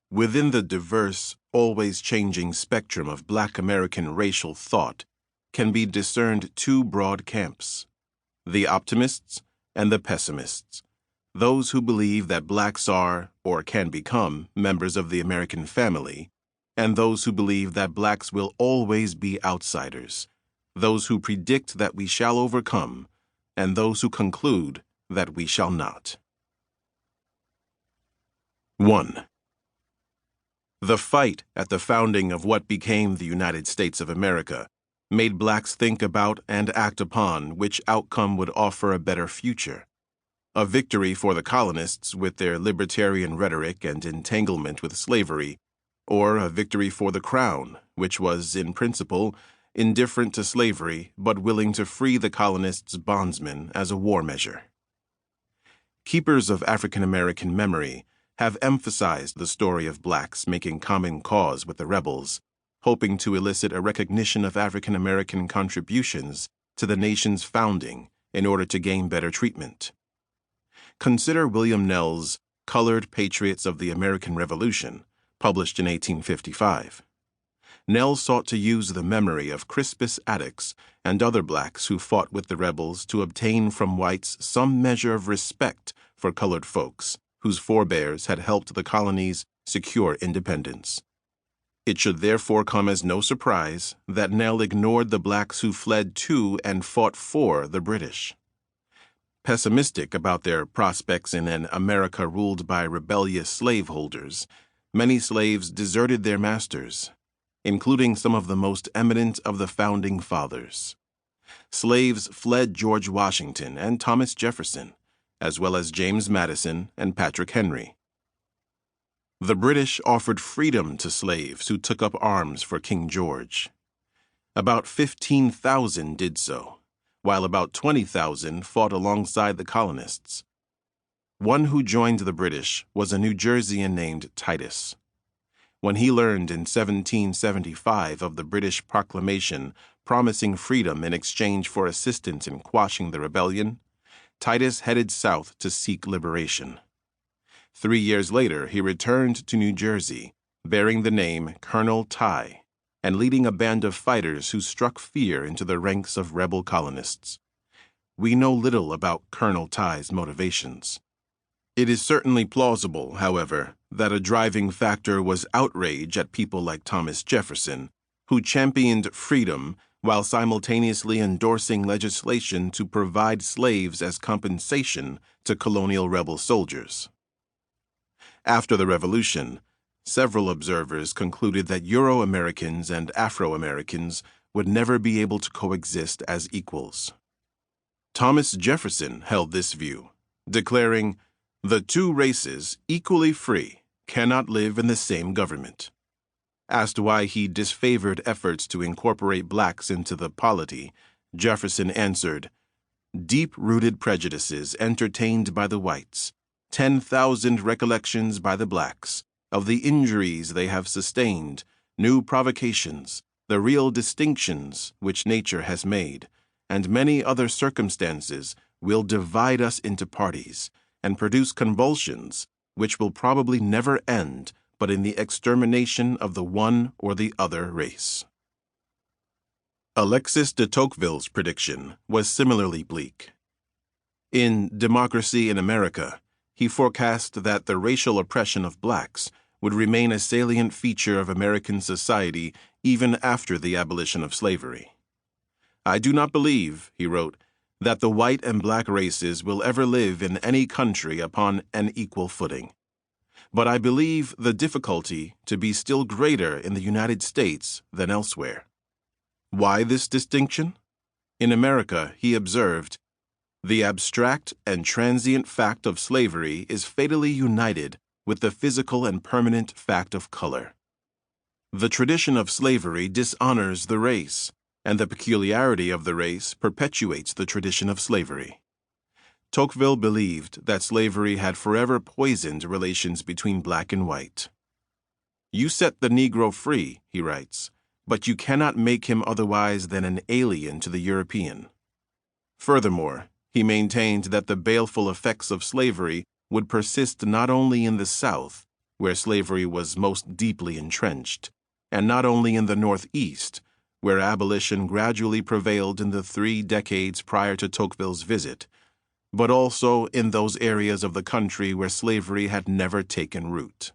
Within the diverse, always changing spectrum of Black American racial thought can be discerned two broad camps: the optimists and the pessimists, those who believe that blacks are, or can become, members of the American family, and those who believe that blacks will always be outsiders, those who predict that we shall overcome, and those who conclude that we shall not. 1. The fight at the founding of what became the United States of America made blacks think about and act upon which outcome would offer a better future. A victory for the colonists with their libertarian rhetoric and entanglement with slavery, or a victory for the Crown, which was, in principle, indifferent to slavery but willing to free the colonists' bondsmen as a war measure. Keepers of African American memory have emphasized the story of blacks making common cause with the rebels, hoping to elicit a recognition of African American contributions to the nation's founding in order to gain better treatment. Consider William Nell's Colored Patriots of the American Revolution, published in 1855. Nell sought to use the memory of Crispus Attucks and other blacks who fought with the rebels to obtain from whites some measure of respect for colored folks whose forebears had helped the colonies secure independence. It should therefore come as no surprise that Nell ignored the blacks who fled to and fought for the British. Pessimistic about their prospects in an America ruled by rebellious slaveholders, many slaves deserted their masters, including some of the most eminent of the founding fathers. Slaves fled George Washington and Thomas Jefferson, as well as James Madison and Patrick Henry. The British offered freedom to slaves who took up arms for King George. About 15,000 did so, while about 20,000 fought alongside the colonists. One who joined the British was a New Jerseyan named Titus. When he learned in 1775 of the British proclamation promising freedom in exchange for assistance in quashing the rebellion, Titus headed south to seek liberation. 3 years later, he returned to New Jersey, bearing the name Colonel Ty, and leading a band of fighters who struck fear into the ranks of rebel colonists. We know little about Colonel Ty's motivations. It is certainly plausible, however, that a driving factor was outrage at people like Thomas Jefferson, who championed freedom while simultaneously endorsing legislation to provide slaves as compensation to colonial rebel soldiers. After the Revolution, several observers concluded that Euro-Americans and Afro-Americans would never be able to coexist as equals. Thomas Jefferson held this view, declaring, "The two races, equally free, cannot live in the same government." Asked why he disfavored efforts to incorporate blacks into the polity, Jefferson answered, "Deep-rooted prejudices entertained by the whites, 10,000 recollections by the blacks, of the injuries they have sustained, new provocations, the real distinctions which nature has made, and many other circumstances will divide us into parties, and produce convulsions which will probably never end but in the extermination of the one or the other race." Alexis de Tocqueville's prediction was similarly bleak. In Democracy in America, he forecast that the racial oppression of blacks would remain a salient feature of American society even after the abolition of slavery. "I do not believe," he wrote, "that the white and black races will ever live in any country upon an equal footing. But I believe the difficulty to be still greater in the United States than elsewhere." Why this distinction? In America, he observed, "The abstract and transient fact of slavery is fatally united with the physical and permanent fact of color. The tradition of slavery dishonors the race, and the peculiarity of the race perpetuates the tradition of slavery." Tocqueville believed that slavery had forever poisoned relations between black and white. "You set the Negro free," he writes, "but you cannot make him otherwise than an alien to the European." Furthermore, he maintained that the baleful effects of slavery would persist not only in the South, where slavery was most deeply entrenched, and not only in the Northeast, where abolition gradually prevailed in the 3 decades prior to Tocqueville's visit, but also in those areas of the country where slavery had never taken root.